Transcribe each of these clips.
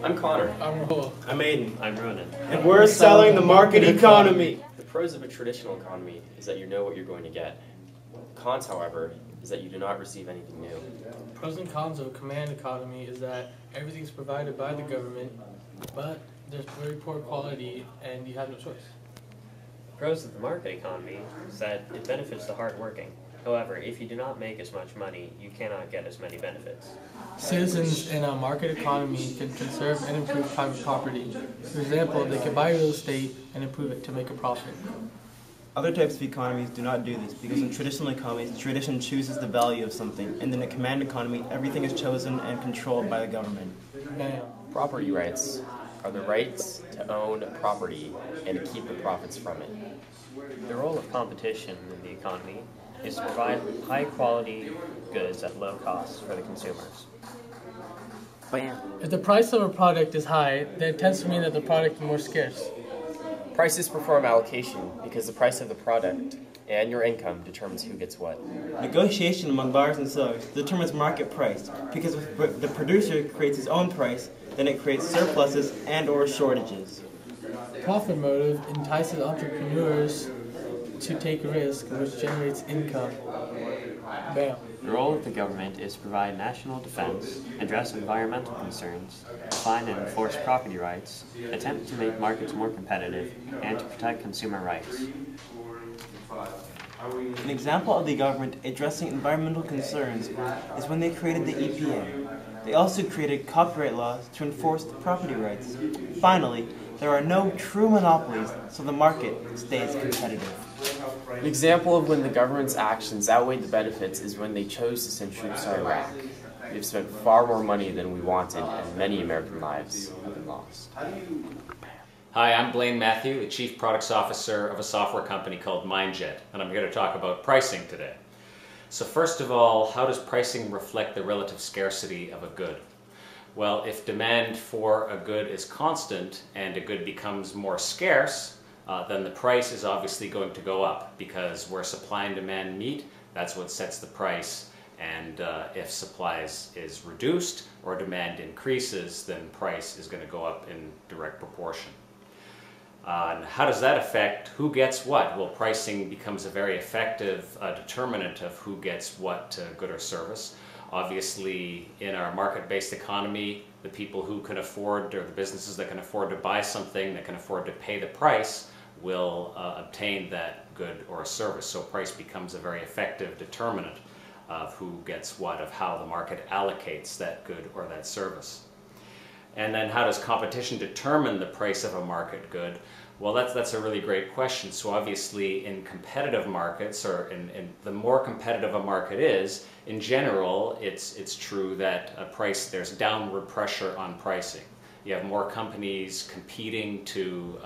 I'm Connor. I'm Rahul. I'm Aiden. I'm Ronan. And we're selling the market economy. The pros of a traditional economy is that you know what you're going to get. Cons, however, is that you do not receive anything new. Pros and cons of a command economy is that everything's provided by the government, but there's very poor quality and you have no choice. Pros of the market economy is that it benefits the hardworking. However, if you do not make as much money, you cannot get as many benefits. Citizens in a market economy can conserve and improve private property. For example, they can buy real estate and improve it to make a profit. Other types of economies do not do this because in traditional economies, tradition chooses the value of something, and in a command economy, everything is chosen and controlled by the government. Bam. Property rights are the rights to own property and to keep the profits from it. The role of competition in the economy is to provide high-quality goods at low cost for the consumers. Bam. If the price of a product is high, then it tends to mean that the product is more scarce. Prices perform allocation because the price of the product and your income determines who gets what. Negotiation among buyers and sellers determines market price because if the producer creates his own price, then it creates surpluses and/or shortages. Profit motive entices entrepreneurs to take risk, which generates income. Bam. The role of the government is to provide national defense, address environmental concerns, define and enforce property rights, attempt to make markets more competitive, and to protect consumer rights. An example of the government addressing environmental concerns is when they created the EPA. They also created copyright laws to enforce the property rights. Finally, there are no true monopolies, so the market stays competitive. An example of when the government's actions outweighed the benefits is when they chose to send troops to Iraq. We have spent far more money than we wanted, and many American lives have been lost. Hi, I'm Blaine Matthew, the Chief Products Officer of a software company called MindJet, and I'm here to talk about pricing today. So first of all, how does pricing reflect the relative scarcity of a good? Well, if demand for a good is constant and a good becomes more scarce, then the price is obviously going to go up because where supply and demand meet, that's what sets the price. And if supply is reduced or demand increases, then price is going to go up in direct proportion. And how does that affect who gets what? Well, pricing becomes a very effective determinant of who gets what good or service. Obviously, in our market-based economy, the people who can afford, or the businesses that can afford to buy something, that can afford to pay the price, will obtain that good or service. So price becomes a very effective determinant of who gets what, of how the market allocates that good or that service. And then how does competition determine the price of a market good? Well, that's a really great question. So obviously in competitive markets, or in the more competitive a market is, in general, it's true that there's downward pressure on pricing. You have more companies competing to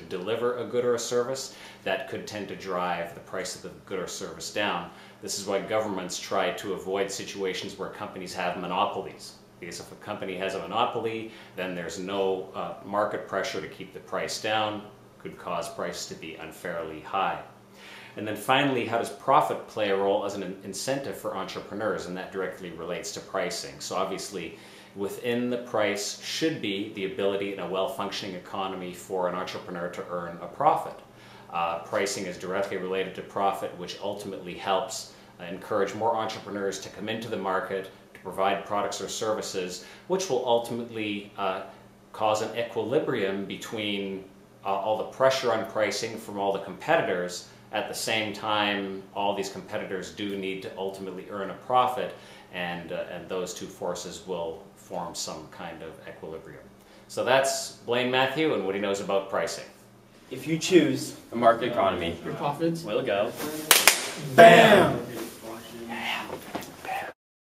deliver a good or a service. That could tend to drive the price of the good or service down. This is why governments try to avoid situations where companies have monopolies. Because if a company has a monopoly, then there's no market pressure to keep the price down. Could cause prices to be unfairly high. And then finally, how does profit play a role as an incentive for entrepreneurs? And that directly relates to pricing. So obviously, within the price should be the ability in a well-functioning economy for an entrepreneur to earn a profit. Pricing is directly related to profit, which ultimately helps encourage more entrepreneurs to come into the market, to provide products or services, which will ultimately cause an equilibrium between all the pressure on pricing from all the competitors. At the same time, all these competitors do need to ultimately earn a profit, and those two forces will form some kind of equilibrium. So that's Blaine Matthew and what he knows about pricing. If you choose a market economy, Your profits will go. Bam!